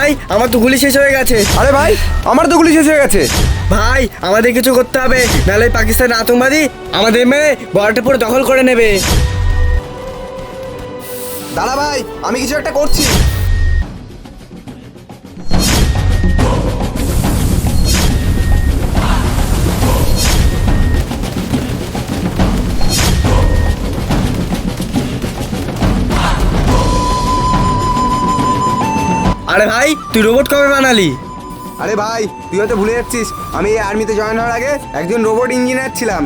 ভাই আমার তো গুলি শেষ হয়ে গেছে। আরে ভাই, আমার তো গুলি শেষ হয়ে গেছে। ভাই আমাদের কিছু করতে হবে, নাহলে পাকিস্তানের আতঙ্কবাদী আমাদের মেরে বর্ডারটা পুরো দখল করে নেবে। দাঁড়া ভাই, আমি কিছু একটা করছি। আরে ভাই তুই রোবট কবে বানালি? আরে ভাই, তুই হয়তো ভুলে যাচ্ছিস, আমি এই আর্মিতে জয়েন হওয়ার আগে একজন রোবট ইঞ্জিনিয়ার ছিলাম।